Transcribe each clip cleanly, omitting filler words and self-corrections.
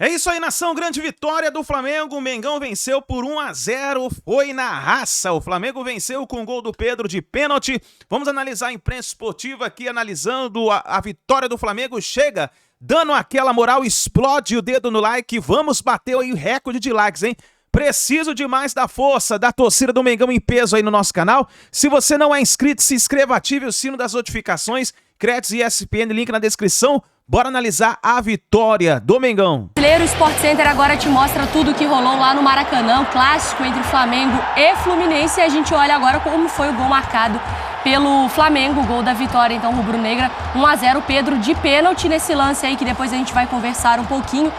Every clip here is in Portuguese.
É isso aí, nação, grande vitória do Flamengo. O Mengão venceu por 1-0, foi na raça. O Flamengo venceu com o gol do Pedro de pênalti. Vamos analisar a imprensa esportiva aqui, analisando a vitória do Flamengo. Chega dando aquela moral, explode o dedo no like. Vamos bater aí o recorde de likes, hein? Preciso demais da força da torcida do Mengão em peso aí no nosso canal. Se você não é inscrito, se inscreva, ative o sino das notificações. Créditos e ESPN, link na descrição. Bora analisar a vitória do Mengão. O Sport Center agora te mostra tudo o que rolou lá no Maracanã, clássico entre Flamengo e Fluminense. E a gente olha agora como foi o gol marcado pelo Flamengo, o gol da vitória, então, rubro-negra, 1-0, Pedro de pênalti nesse lance aí, que depois a gente vai conversar um pouquinho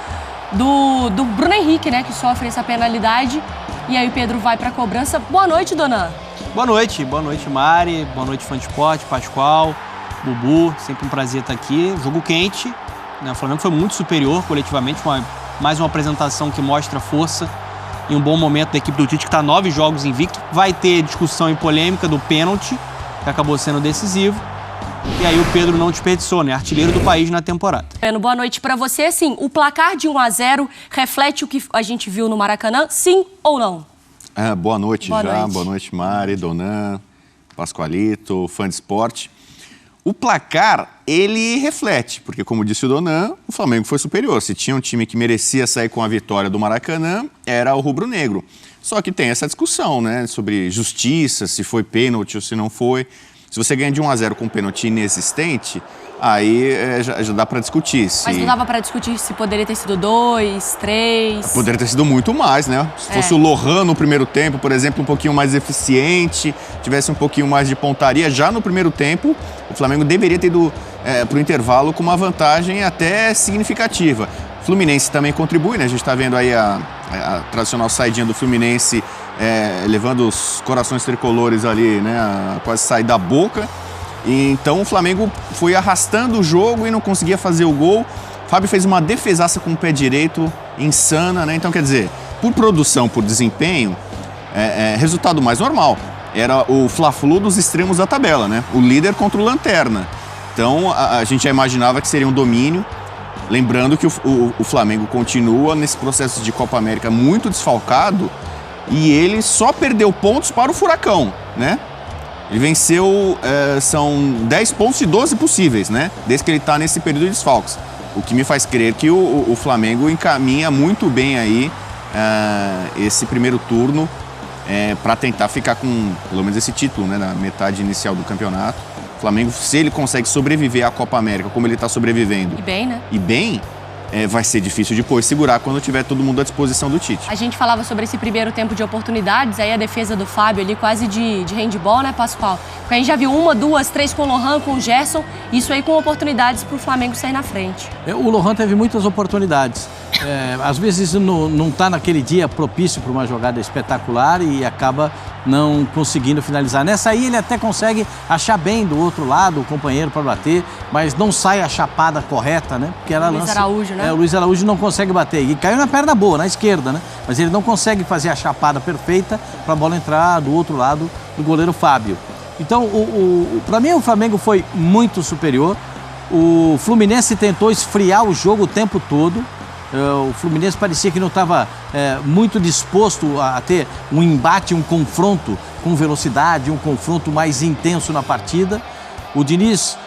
do Bruno Henrique, né, que sofre essa penalidade. E aí o Pedro vai pra cobrança. Boa noite, Donan. Boa noite, Mari, boa noite, fã de esporte, Pascoal, Bubu, sempre um prazer estar aqui. Jogo quente, né? O Flamengo foi muito superior coletivamente, mais uma apresentação que mostra força e um bom momento da equipe do Tite, que está 9 jogos invicto. Vai ter discussão e polêmica do pênalti, que acabou sendo decisivo. E aí o Pedro não desperdiçou, né? Artilheiro do país na temporada. Boa noite para você. Sim, o placar de 1-0 reflete o que a gente viu no Maracanã, sim ou não? Boa noite. Boa noite, Mari, Donan, Pascoalito, fã de esporte. O placar, ele reflete, porque como disse o Donan, o Flamengo foi superior. Se tinha um time que merecia sair com a vitória do Maracanã, era o rubro-negro. Só que tem essa discussão, né, sobre justiça, se foi pênalti ou se não foi. Se você ganha de 1-0 com um pênalti inexistente, aí já dá para discutir. Mas não dava para discutir se poderia ter sido 2, 3... Poderia ter sido muito mais, né? Se fosse o Lohan no primeiro tempo, por exemplo, um pouquinho mais eficiente, tivesse um pouquinho mais de pontaria, já no primeiro tempo, o Flamengo deveria ter ido para o intervalo com uma vantagem até significativa. O Fluminense também contribui, né? A gente está vendo aí a tradicional saidinha do Fluminense, levando os corações tricolores ali, né? A quase sair da boca. E então o Flamengo foi arrastando o jogo e não conseguia fazer o gol. O Fábio fez uma defesaça com o pé direito, insana, né? Então, quer dizer, por produção, por desempenho, resultado mais normal. Era o Fla-Flu dos extremos da tabela, né? O líder contra o lanterna. Então, a gente já imaginava que seria um domínio. Lembrando que o Flamengo continua nesse processo de Copa América muito desfalcado e ele só perdeu pontos para o Furacão, né? Ele venceu, são 10 pontos de 12 possíveis, né? Desde que ele está nesse período de desfalques. O que me faz crer que o Flamengo encaminha muito bem aí esse primeiro turno para tentar ficar com pelo menos esse título, né? Na metade inicial do campeonato. O Flamengo, se ele consegue sobreviver à Copa América como ele está sobrevivendo... E bem, né? E bem... vai ser difícil depois segurar quando tiver todo mundo à disposição do Tite. A gente falava sobre esse primeiro tempo de oportunidades, aí a defesa do Fábio ali quase de handball, né, Pascoal? Porque a gente já viu 1, 2, 3 com o Lohan, com o Gerson, isso aí com oportunidades para o Flamengo sair na frente. O Lohan teve muitas oportunidades. Às vezes não está naquele dia propício para uma jogada espetacular e acaba não conseguindo finalizar. Nessa aí ele até consegue achar bem do outro lado o companheiro para bater, mas não sai a chapada correta, né? Porque era Luiz Araújo, né? O Luiz Araújo não consegue bater. E caiu na perna boa, na esquerda, né? Mas ele não consegue fazer a chapada perfeita para a bola entrar do outro lado do goleiro Fábio. Então, para mim, o Flamengo foi muito superior. O Fluminense tentou esfriar o jogo o tempo todo. O Fluminense parecia que não estava muito disposto a ter um embate, um confronto com velocidade, um confronto mais intenso na partida. O Diniz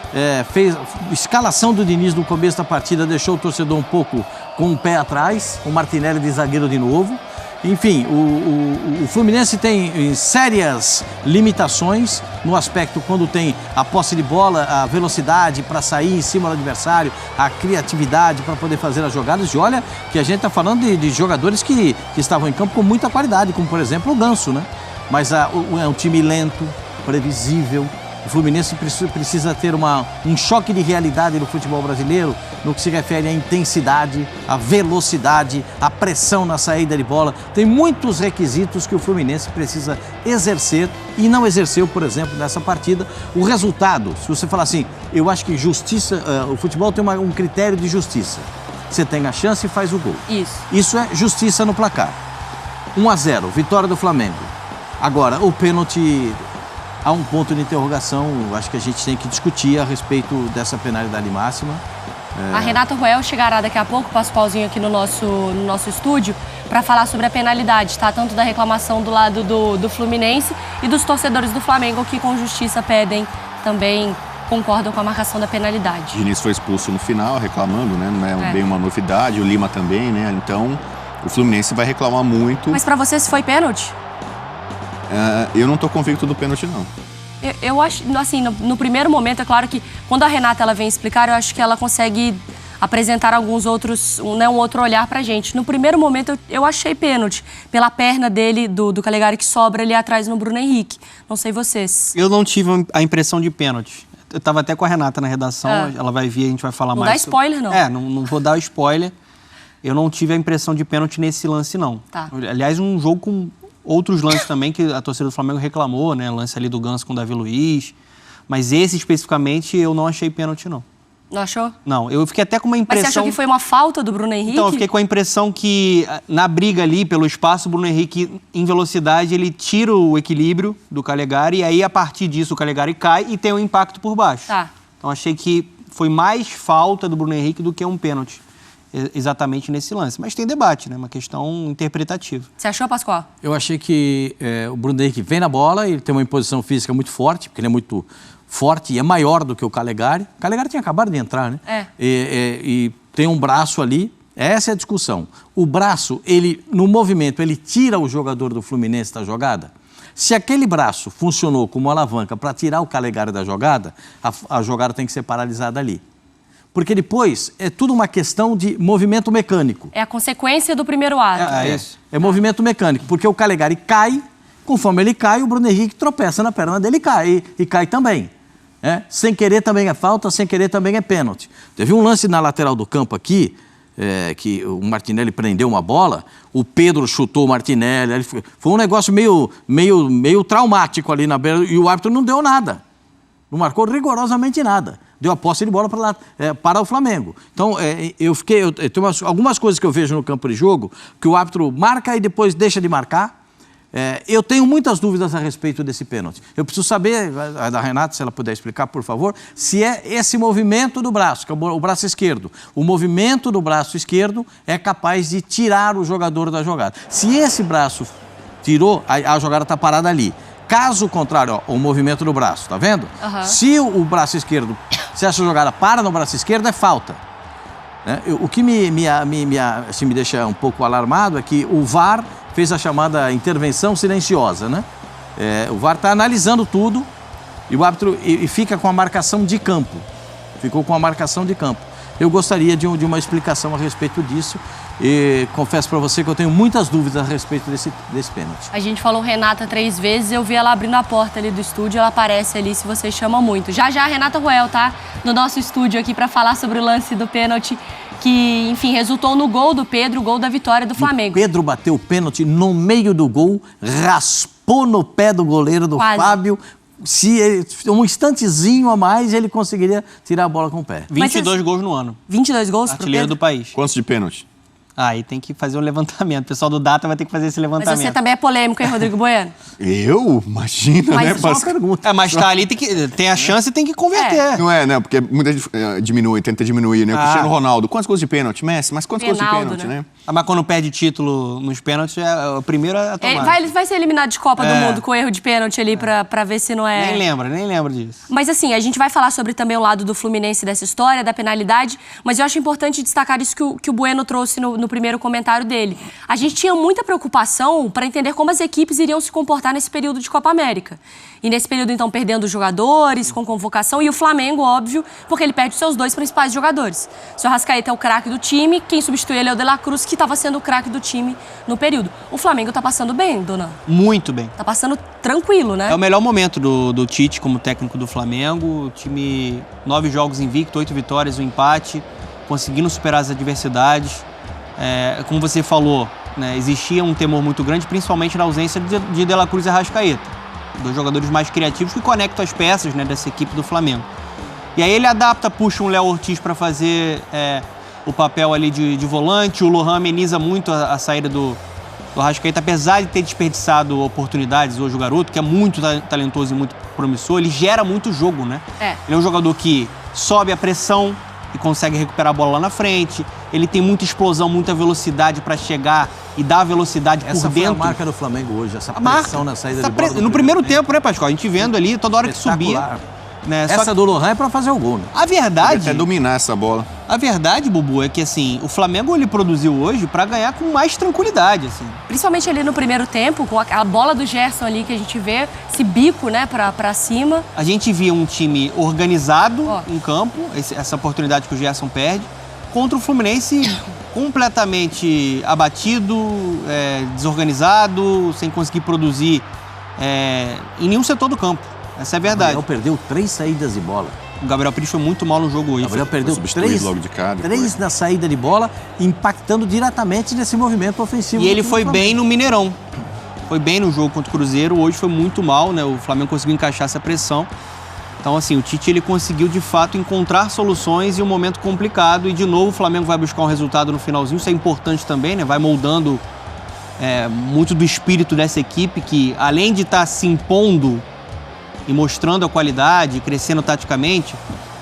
fez a escalação do Diniz no começo da partida, deixou o torcedor um pouco com o pé atrás, o Martinelli de zagueiro de novo. Enfim, o Fluminense tem sérias limitações no aspecto quando tem a posse de bola, a velocidade para sair em cima do adversário, a criatividade para poder fazer as jogadas. E olha que a gente está falando de jogadores que estavam em campo com muita qualidade, como por exemplo o Ganso, né? Mas é um time lento, previsível. O Fluminense precisa ter um choque de realidade no futebol brasileiro, no que se refere à intensidade, à velocidade, à pressão na saída de bola. Tem muitos requisitos que o Fluminense precisa exercer e não exerceu, por exemplo, nessa partida. O resultado, se você falar assim, eu acho que justiça, o futebol tem um critério de justiça. Você tem a chance e faz o gol. Isso é justiça no placar. 1-0, vitória do Flamengo. Agora, o pênalti... Há um ponto de interrogação, acho que a gente tem que discutir a respeito dessa penalidade máxima. A Renata Ruel chegará daqui a pouco, passa o pauzinho aqui no nosso estúdio, para falar sobre a penalidade, tá? Tanto da reclamação do lado do Fluminense e dos torcedores do Flamengo que com justiça pedem também, concordam com a marcação da penalidade. O Diniz foi expulso no final, reclamando, né? Não é bem uma novidade, o Lima também, né? Então, o Fluminense vai reclamar muito. Mas para você, se foi pênalti? Eu não tô convicto do pênalti, não. Eu acho, assim, no primeiro momento, é claro que quando a Renata ela vem explicar, eu acho que ela consegue apresentar alguns outros, um outro olhar pra gente. No primeiro momento, eu achei pênalti, pela perna dele, do Calegari, que sobra ali atrás no Bruno Henrique. Não sei vocês. Eu não tive a impressão de pênalti. Eu tava até com a Renata na redação, ela vai vir, a gente vai falar mais. Não dá spoiler, não. Não vou dar spoiler. Eu não tive a impressão de pênalti nesse lance, não. Tá. Aliás, um jogo com outros lances também que a torcida do Flamengo reclamou, né? Lance ali do Ganso com o Davi Luiz. Mas esse especificamente eu não achei pênalti, não. Não achou? Não, eu fiquei até com uma impressão... Mas você achou que foi uma falta do Bruno Henrique? Então, eu fiquei com a impressão que na briga ali pelo espaço, o Bruno Henrique, em velocidade, ele tira o equilíbrio do Calegari e aí, a partir disso, o Calegari cai e tem um impacto por baixo. Tá. Então, achei que foi mais falta do Bruno Henrique do que um pênalti. Exatamente nesse lance. Mas tem debate, né? Uma questão interpretativa. Você achou, Pascoal? Eu achei que o Bruno Henrique vem na bola, ele tem uma imposição física muito forte, porque ele é muito forte e é maior do que o Calegari. O Calegari tinha acabado de entrar, né? E tem um braço ali. Essa é a discussão. O braço, ele no movimento, ele tira o jogador do Fluminense da jogada. Se aquele braço funcionou como alavanca para tirar o Calegari da jogada, a jogada tem que ser paralisada ali. Porque depois é tudo uma questão de movimento mecânico. É a consequência do primeiro ato. É movimento mecânico, porque o Calegari cai, conforme ele cai, o Bruno Henrique tropeça na perna dele e cai também. Sem querer também é falta, sem querer também é pênalti. Teve um lance na lateral do campo aqui, que o Martinelli prendeu uma bola, o Pedro chutou o Martinelli, foi um negócio meio traumático ali na beira, e o árbitro não deu nada. Não marcou rigorosamente nada. Deu a posse de bola para o Flamengo. Então, eu tenho algumas coisas que eu vejo no campo de jogo, que o árbitro marca e depois deixa de marcar. Eu tenho muitas dúvidas a respeito desse pênalti. Eu preciso saber, da Renata, se ela puder explicar, por favor, se é esse movimento do braço, que é o braço esquerdo. O movimento do braço esquerdo é capaz de tirar o jogador da jogada. Se esse braço tirou, a jogada está parada ali. Caso contrário, o movimento do braço, tá vendo? Uhum. Se o braço esquerdo, se essa jogada para no braço esquerdo, é falta. O que me deixa um pouco alarmado é que o VAR fez a chamada intervenção silenciosa, né? O VAR está analisando tudo e o árbitro fica com a marcação de campo. Ficou com a marcação de campo. Eu gostaria de uma explicação a respeito disso e confesso para você que eu tenho muitas dúvidas a respeito desse pênalti. A gente falou Renata 3 vezes, eu vi ela abrindo a porta ali do estúdio, ela aparece ali se você chama muito. Já a Renata Ruel tá no nosso estúdio aqui para falar sobre o lance do pênalti que, enfim, resultou no gol do Pedro, o gol da vitória do Flamengo. O Pedro bateu o pênalti no meio do gol, raspou no pé do goleiro do Quase. Fábio. Se um instantezinho a mais, ele conseguiria tirar a bola com o pé. 22 gols no ano. 22 gols pro Artilheiro Pedro? do país. Quantos de pênalti? Aí tem que fazer um levantamento. O pessoal do Data vai ter que fazer esse levantamento. Mas você também é polêmico, hein, Rodrigo Bueno? Eu? Imagina, Mas né? só uma pergunta. Mas tá ali, tem a chance e tem que converter. Não é, né? Porque muita gente tenta diminuir, né? O Cristiano Ronaldo, quantos gols de pênalti? Messi, mas quantos gols de Reinaldo, pênalti, né? Mas quando perde título nos pênaltis, é o primeiro a tomar. Ele vai ser eliminado de Copa do Mundo com erro de pênalti ali pra ver se não é... Nem lembra disso. Mas assim, a gente vai falar sobre também o lado do Fluminense dessa história, da penalidade, mas eu acho importante destacar isso que o Bueno trouxe no primeiro comentário dele. A gente tinha muita preocupação para entender como as equipes iriam se comportar nesse período de Copa América. E nesse período, então, perdendo jogadores, com convocação, e o Flamengo, óbvio, porque ele perde os seus 2 principais jogadores. O seu Arrascaeta é o craque do time, quem substitui ele é o De La Cruz, que estava sendo o craque do time no período. O Flamengo tá passando bem, dona? Muito bem. Tá passando tranquilo, né? É o melhor momento do Tite como técnico do Flamengo. O time, 9 jogos invicto, 8 vitórias, 1 empate, conseguindo superar as adversidades. Como você falou, né, existia um temor muito grande, principalmente na ausência de De La Cruz e Arrascaeta, 2 jogadores mais criativos que conectam as peças, né, dessa equipe do Flamengo. E aí ele puxa um Léo Ortiz para fazer o papel ali de volante. O Lohan ameniza muito a saída do Arrascaeta, apesar de ter desperdiçado oportunidades hoje o garoto, que é muito talentoso e muito promissor, ele gera muito jogo, né? Ele é um jogador que sobe a pressão, e consegue recuperar a bola lá na frente. Ele tem muita explosão, muita velocidade para chegar e dar velocidade por dentro. Essa foi a marca do Flamengo hoje, essa pressão na saída de bola. No primeiro tempo, né, Pascoal? A gente vendo ali, toda hora que subia. Né? Essa do Lohan é para fazer o gol, né? A verdade... até dominar essa bola. A verdade, Bubu, é que assim, o Flamengo ele produziu hoje para ganhar com mais tranquilidade, assim. Principalmente ali no primeiro tempo, com a bola do Gerson ali que a gente vê, esse bico, né, pra cima. A gente via um time organizado em campo, essa oportunidade que o Gerson perde, contra o Fluminense completamente abatido, desorganizado, sem conseguir produzir em nenhum setor do campo. Essa é a verdade. O Gabriel perdeu 3 saídas de bola. O Gabriel Pires foi muito mal no jogo hoje. O Gabriel perdeu logo de cara, 3 na saída de bola, impactando diretamente nesse movimento ofensivo. E ele foi bem no Mineirão. Foi bem no jogo contra o Cruzeiro. Hoje foi muito mal, né? O Flamengo conseguiu encaixar essa pressão. Então, assim, o Tite ele conseguiu, de fato, encontrar soluções em um momento complicado. E, de novo, o Flamengo vai buscar um resultado no finalzinho. Isso é importante também, né? Vai moldando muito do espírito dessa equipe que, além de estar se impondo e mostrando a qualidade, crescendo taticamente,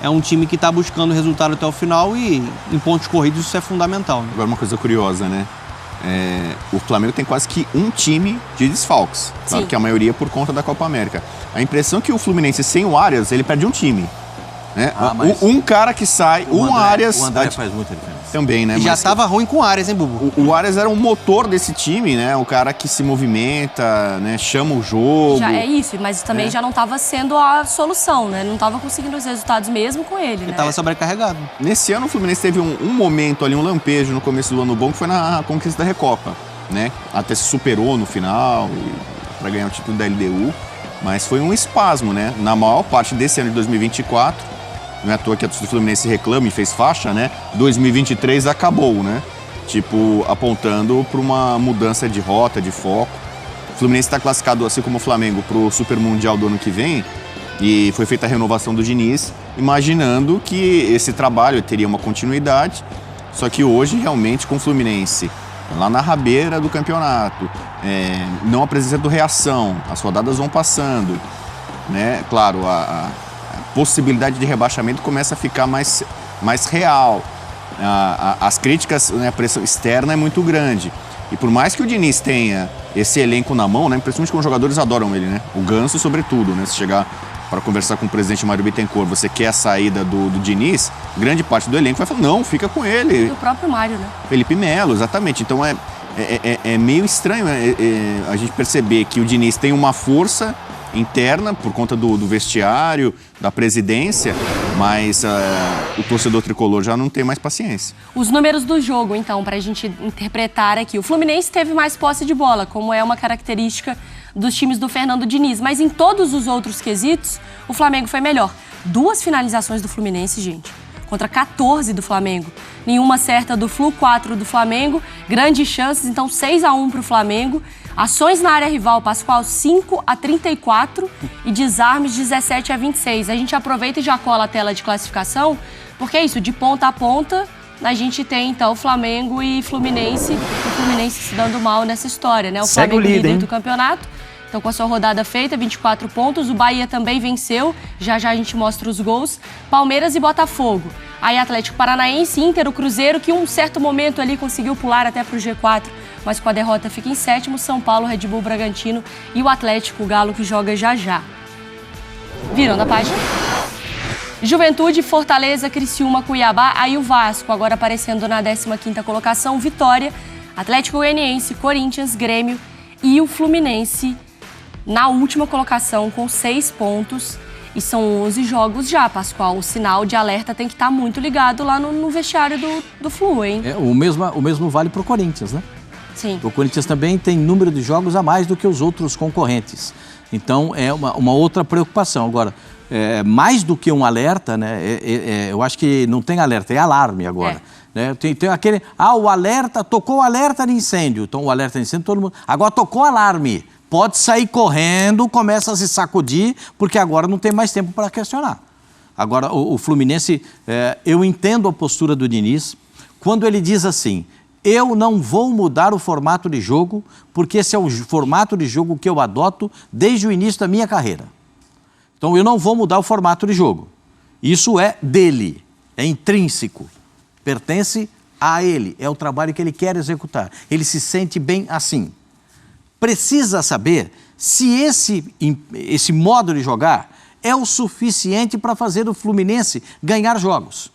é um time que está buscando o resultado até o final e em pontos corridos isso é fundamental. Né? Agora uma coisa curiosa, né? O Flamengo tem quase que um time de desfalques. Claro que a maioria por conta da Copa América. A impressão é que o Fluminense sem o Arias, ele perde um time. Né? Um cara que sai, Arias... O André faz muita diferença. Também, né? E já estava ruim com o Arias, hein, Bubu? O Arias era um motor desse time, né? O cara que se movimenta, né? Chama o jogo. Já é isso, mas também já não estava sendo a solução, né? Não estava conseguindo os resultados mesmo com ele, né? Ele estava sobrecarregado. Nesse ano o Fluminense teve um momento ali, um lampejo no começo do ano bom, que foi na conquista da Recopa, né? Até se superou no final para ganhar o título da LDU, mas foi um espasmo, né? Na maior parte desse ano de 2024, não é à toa que a torcida do Fluminense reclama e fez faixa, né? 2023 acabou, né? Tipo, apontando para uma mudança de rota, de foco. O Fluminense está classificado, assim como o Flamengo, para o Super Mundial do ano que vem. E foi feita a renovação do Diniz, imaginando que esse trabalho teria uma continuidade. Só que hoje, realmente, com o Fluminense lá na rabeira do campeonato, não apresentando reação, as rodadas vão passando, né? Claro, a possibilidade de rebaixamento começa a ficar mais real. As críticas, né, a pressão externa é muito grande. E por mais que o Diniz tenha esse elenco na mão, né, principalmente como os jogadores adoram ele, né? O Ganso, sobretudo, né? Se chegar para conversar com o presidente Mário Bittencourt, você quer a saída do Diniz, grande parte do elenco vai falar, não, fica com ele. O próprio Mário, né? Felipe Melo, exatamente. Então é meio estranho a gente perceber que o Diniz tem uma força interna por conta do vestiário, da presidência, mas o torcedor tricolor já não tem mais paciência. Os números do jogo, então, para a gente interpretar aqui. O Fluminense teve mais posse de bola, como é uma característica dos times do Fernando Diniz, mas em todos os outros quesitos, o Flamengo foi melhor. 2 finalizações do Fluminense, gente, contra 14 do Flamengo. Nenhuma certa do Flu, 4 do Flamengo. Grandes chances, então 6-1 para o Flamengo. Ações na área rival, Pascoal, 5-34 e desarmes 17-26. A gente aproveita e já cola a tela de classificação, porque é isso, de ponta a ponta, a gente tem, então, Flamengo e Fluminense. O Fluminense se dando mal nessa história, né? O Segue Flamengo o líder, líder do campeonato. Então, com a sua rodada feita, 24 pontos. O Bahia também venceu. Já já a gente mostra os gols. Palmeiras e Botafogo. Aí Atlético Paranaense, Inter, o Cruzeiro, que um certo momento ali conseguiu pular até para o G4, mas com a derrota fica em 7º. São Paulo, Red Bull, Bragantino e o Atlético, o Galo, que joga já já. Viram da página? Juventude, Fortaleza, Criciúma, Cuiabá. Aí o Vasco, agora aparecendo na 15ª colocação. Vitória, Atlético Goianiense, Corinthians, Grêmio e o Fluminense na última colocação com 6 pontos. E são 11 jogos já, Pascoal. O sinal de alerta tem que estar muito ligado lá no vestiário do Flu, hein? O mesmo vale para o Corinthians, né? Sim. O Corinthians também tem número de jogos a mais do que os outros concorrentes. Então, é uma outra preocupação. Agora, mais do que um alerta, né? Eu acho que não tem alerta, é alarme agora. Né? Tem aquele... o alerta, tocou o alerta de incêndio. Então, o alerta de incêndio, todo mundo... Agora, tocou alarme. Pode sair correndo, começa a se sacudir, porque agora não tem mais tempo para questionar. Agora, o Fluminense, eu entendo a postura do Diniz, quando ele diz assim, eu não vou mudar o formato de jogo, porque esse é o formato de jogo que eu adoto desde o início da minha carreira. Então, eu não vou mudar o formato de jogo. Isso é dele. é intrínseco, pertence a ele, é o trabalho que ele quer executar. Ele se sente bem assim. Precisa saber se esse modo de jogar é o suficiente para fazer o Fluminense ganhar jogos.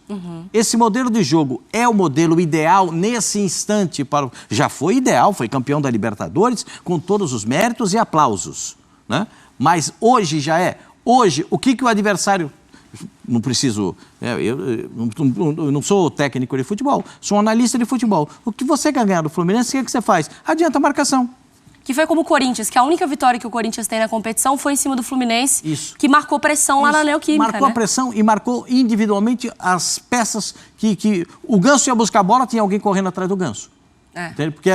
Esse modelo de jogo é o modelo ideal nesse instante. Já foi ideal, foi campeão da Libertadores, com todos os méritos e aplausos, né? Mas hoje já é. Hoje, o que o adversário... Não preciso... Eu não sou técnico de futebol, sou um analista de futebol. O que você quer ganhar do Fluminense, o que você faz? Adianta a marcação. Que foi como o Corinthians, que a única vitória que o Corinthians tem na competição foi em cima do Fluminense, que marcou pressão lá na Neoquímica. Marcou a pressão e marcou individualmente as peças que o Ganso ia buscar a bola, tinha alguém correndo atrás do Ganso. Porque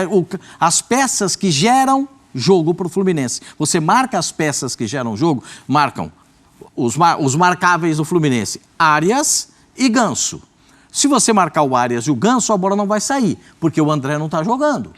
as peças que geram jogo para o Fluminense. Você marca as peças que geram jogo, marcam os marcáveis do Fluminense, Arias e Ganso. Se você marcar o Arias e o Ganso, a bola não vai sair, porque o André não está jogando.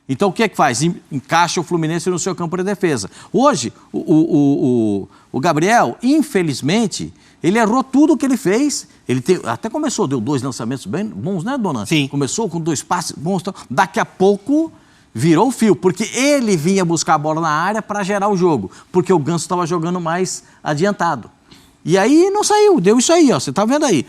Então, o que é que faz? Encaixa o Fluminense no seu campo de defesa. Hoje, o Gabriel, infelizmente, ele errou tudo o que ele fez. Ele até começou, deu 2 lançamentos bem bons, né, dona? Sim. Começou com 2 passes bons. Daqui a pouco, virou o fio, porque ele vinha buscar a bola na área para gerar o jogo, porque o Ganso estava jogando mais adiantado. E aí não saiu, deu isso aí, ó, você tá vendo aí.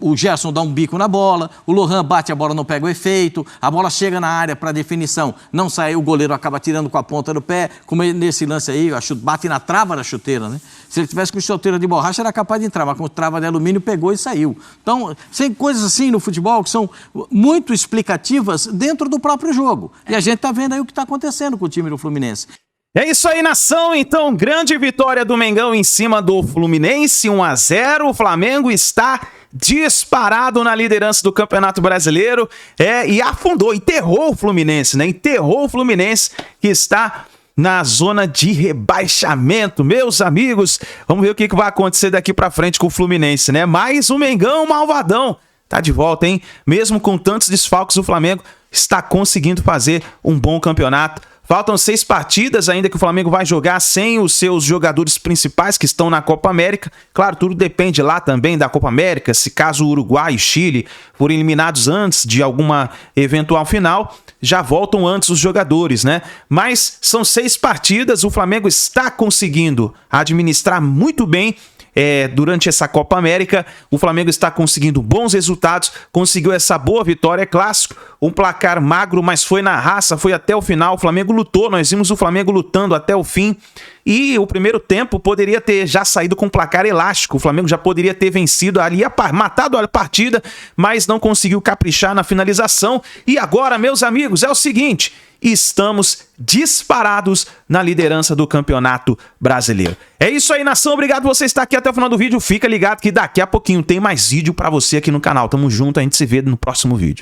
O Gerson dá um bico na bola, o Lohan bate, a bola não pega o efeito, a bola chega na área para definição, não sai, o goleiro acaba tirando com a ponta do pé, como nesse lance aí, bate na trava da chuteira, né? Se ele tivesse com chuteira de borracha, era capaz de entrar, mas com trava de alumínio pegou e saiu. Então, tem coisas assim no futebol que são muito explicativas dentro do próprio jogo. E a gente tá vendo aí o que tá acontecendo com o time do Fluminense. É isso aí, nação. Então, grande vitória do Mengão em cima do Fluminense, 1-0. O Flamengo está disparado na liderança do Campeonato Brasileiro e afundou, enterrou o Fluminense, né? Enterrou o Fluminense, que está na zona de rebaixamento. Meus amigos, vamos ver o que vai acontecer daqui pra frente com o Fluminense, né? Mas o Mengão malvadão tá de volta, hein? Mesmo com tantos desfalques, o Flamengo está conseguindo fazer um bom campeonato. Faltam 6 partidas ainda que o Flamengo vai jogar sem os seus jogadores principais que estão na Copa América. Claro, tudo depende lá também da Copa América. Se caso o Uruguai e Chile forem eliminados antes de alguma eventual final, já voltam antes os jogadores, né? Mas são 6 partidas, o Flamengo está conseguindo administrar muito bem durante essa Copa América. O Flamengo está conseguindo bons resultados, conseguiu essa boa vitória, clássico, um placar magro, mas foi na raça, foi até o final. O Flamengo lutou, nós vimos o Flamengo lutando até o fim, e o primeiro tempo poderia ter já saído com placar elástico. O Flamengo já poderia ter vencido ali, matado a partida, mas não conseguiu caprichar na finalização. E agora, meus amigos, é o seguinte: estamos disparados na liderança do Campeonato Brasileiro. É isso aí, nação. Obrigado por você estar aqui até o final do vídeo. Fica ligado que daqui a pouquinho tem mais vídeo pra você aqui no canal. Tamo junto, a gente se vê no próximo vídeo.